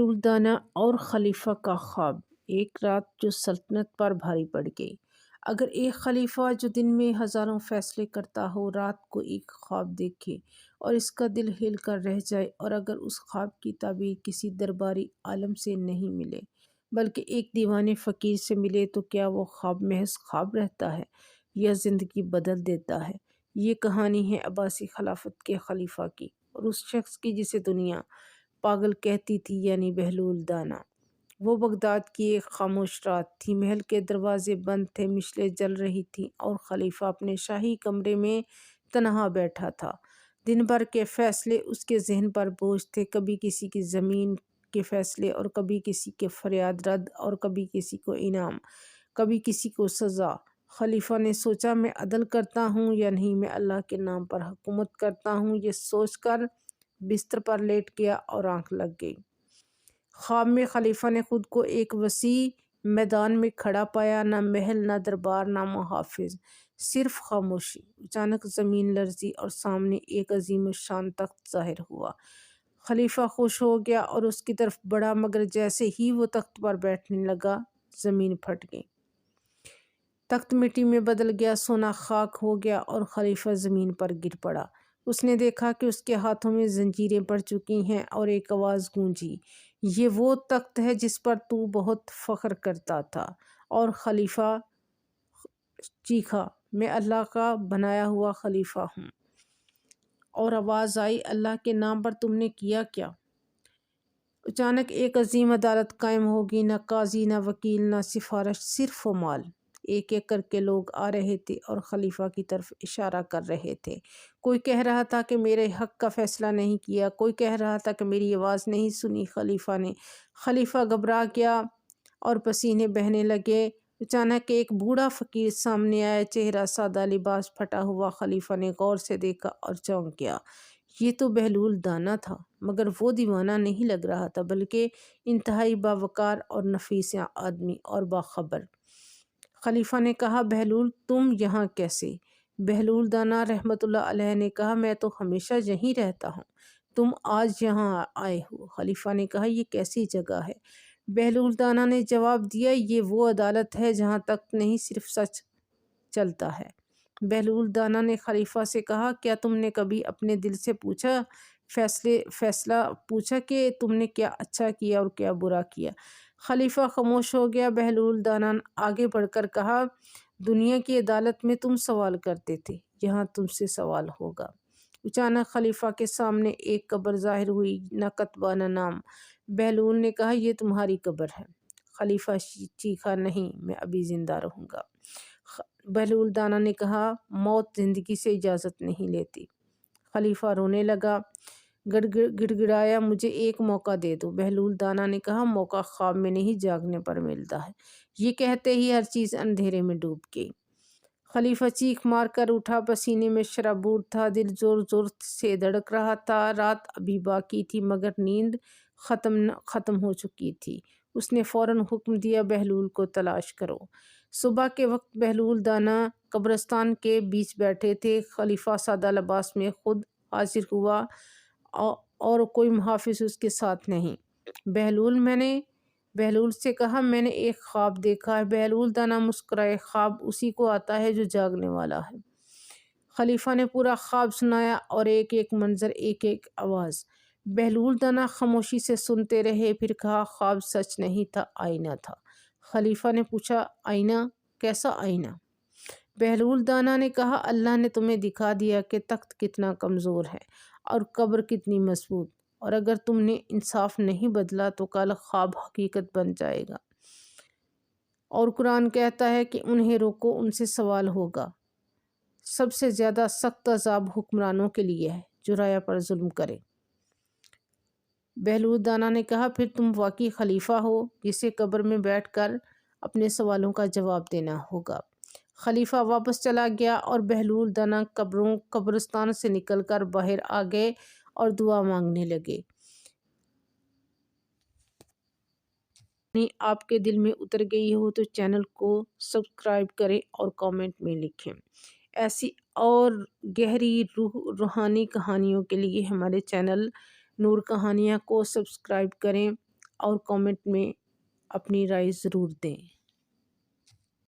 بہلول اور خلیفہ کا خواب۔ ایک رات جو سلطنت پر بھاری پڑ گئی۔ اگر ایک خلیفہ جو دن میں ہزاروں فیصلے کرتا ہو رات کو ایک خواب دیکھے اور اس کا دل ہل کر رہ جائے، اور اگر اس خواب کی تعبیر کسی درباری عالم سے نہیں ملے بلکہ ایک دیوانے فقیر سے ملے، تو کیا وہ خواب محض خواب رہتا ہے یا زندگی بدل دیتا ہے؟ یہ کہانی ہے عباسی خلافت کے خلیفہ کی، اور اس شخص کی جسے دنیا پاگل کہتی تھی، یعنی بہلول دانا۔ وہ بغداد کی ایک خاموش رات تھی۔ محل کے دروازے بند تھے، مشعلیں جل رہی تھیں، اور خلیفہ اپنے شاہی کمرے میں تنہا بیٹھا تھا۔ دن بھر کے فیصلے اس کے ذہن پر بوجھ تھے، کبھی کسی کی زمین کے فیصلے، اور کبھی کسی کے فریاد رد، اور کبھی کسی کو انعام، کبھی کسی کو سزا۔ خلیفہ نے سوچا، میں عدل کرتا ہوں یا نہیں، میں اللہ کے نام پر حکومت کرتا ہوں؟ یہ سوچ کر بستر پر لیٹ گیا اور آنکھ لگ گئی۔ خواب میں خلیفہ نے خود کو ایک وسیع میدان میں کھڑا پایا، نہ محل، نہ دربار، نہ محافظ، صرف خاموشی۔ اچانک زمین لرزی اور سامنے ایک عظیم الشان تخت ظاہر ہوا۔ خلیفہ خوش ہو گیا اور اس کی طرف بڑھا، مگر جیسے ہی وہ تخت پر بیٹھنے لگا، زمین پھٹ گئی۔ تخت مٹی میں بدل گیا، سونا خاک ہو گیا، اور خلیفہ زمین پر گر پڑا۔ اس نے دیکھا کہ اس کے ہاتھوں میں زنجیریں پڑ چکی ہیں، اور ایک آواز گونجی، یہ وہ تخت ہے جس پر تو بہت فخر کرتا تھا۔ اور خلیفہ چیخا، میں اللہ کا بنایا ہوا خلیفہ ہوں۔ اور آواز آئی، اللہ کے نام پر تم نے کیا کیا؟ اچانک ایک عظیم عدالت قائم ہوگی، نہ قاضی، نہ وکیل، نہ سفارش، صرف و مال۔ ایک ایک کر کے لوگ آ رہے تھے اور خلیفہ کی طرف اشارہ کر رہے تھے۔ کوئی کہہ رہا تھا کہ میرے حق کا فیصلہ نہیں کیا، کوئی کہہ رہا تھا کہ میری آواز نہیں سنی خلیفہ نے۔ خلیفہ گھبرا گیا اور پسینے بہنے لگے۔ اچانک ایک بوڑھا فقیر سامنے آیا، چہرہ سادہ، لباس پھٹا ہوا۔ خلیفہ نے غور سے دیکھا اور چونک گیا۔ یہ تو بہلول دانا تھا، مگر وہ دیوانہ نہیں لگ رہا تھا، بلکہ انتہائی باوقار اور نفیس آدمی اور باخبر۔ خلیفہ نے کہا، بہلول تم یہاں کیسے؟ بہلول دانا رحمت اللہ علیہ نے کہا، میں تو ہمیشہ یہیں رہتا ہوں، تم آج یہاں آئے ہو۔ خلیفہ نے کہا، یہ کیسی جگہ ہے؟ بہلول دانا نے جواب دیا، یہ وہ عدالت ہے جہاں تک نہیں صرف سچ چلتا ہے۔ بہلول دانا نے خلیفہ سے کہا، کیا تم نے کبھی اپنے دل سے پوچھا، فیصلہ پوچھا کہ تم نے کیا اچھا کیا اور کیا برا کیا؟ خلیفہ خاموش ہو گیا۔ بہلول دانا آگے بڑھ کر کہا، دنیا کی عدالت میں تم سوال کرتے تھے، یہاں تم سے سوال ہوگا۔ اچانک خلیفہ کے سامنے ایک قبر ظاہر ہوئی، نہ کتبہ نہ نام۔ بہلول نے کہا، یہ تمہاری قبر ہے؟ خلیفہ چیخا، نہیں، میں ابھی زندہ رہوں گا۔ بہلول دانا نے کہا، موت زندگی سے اجازت نہیں لیتی۔ خلیفہ رونے لگا، گڑ گڑایا، مجھے ایک موقع دے دو۔ بہلول دانا نے کہا، موقع خواب میں نہیں، جاگنے پر ملتا ہے۔ یہ کہتے ہی ہر چیز اندھیرے میں ڈوب گئی۔ خلیفہ چیخ مار کر اٹھا، پسینے میں شرابور تھا، دل زور زور سے دھڑک رہا تھا۔ رات ابھی باقی تھی، مگر نیند ختم ہو چکی تھی۔ اس نے فوراً حکم دیا، بہلول کو تلاش کرو۔ صبح کے وقت بہلول دانا قبرستان کے بیچ بیٹھے تھے۔ خلیفہ سادہ لباس میں خود حاضر ہوا، اور کوئی محافظ اس کے ساتھ نہیں۔ بہلول سے کہا، میں نے ایک خواب دیکھا ہے۔ بہلول دانا مسکرائے، خواب اسی کو آتا ہے جو جاگنے والا ہے۔ خلیفہ نے پورا خواب سنایا، اور ایک ایک منظر، ایک ایک آواز۔ بہلول دانا خاموشی سے سنتے رہے، پھر کہا، خواب سچ نہیں تھا، آئینہ تھا۔ خلیفہ نے پوچھا، آئینہ؟ کیسا آئینہ؟ بہلول دانا نے کہا، اللہ نے تمہیں دکھا دیا کہ تخت کتنا کمزور ہے اور قبر کتنی مضبوط، اور اگر تم نے انصاف نہیں بدلا تو کل خواب حقیقت بن جائے گا۔ اور قرآن کہتا ہے کہ انہیں روکو، ان سے سوال ہوگا۔ سب سے زیادہ سخت عذاب حکمرانوں کے لیے ہے جو رعایا پر ظلم کرے۔ بہلول دانا نے کہا، پھر تم واقعی خلیفہ ہو جسے قبر میں بیٹھ کر اپنے سوالوں کا جواب دینا ہوگا۔ خلیفہ واپس چلا گیا، اور بہلول دانا قبرستان سے نکل کر باہر آ گئے اور دعا مانگنے لگے۔ آپ کے دل میں اتر گئی ہو تو چینل کو سبسکرائب کریں اور کامنٹ میں لکھیں۔ ایسی اور گہری روحانی کہانیوں کے لیے ہمارے چینل نور کہانیاں کو سبسکرائب کریں۔ اور کامنٹ میں اپنی رائے ضرور دیں۔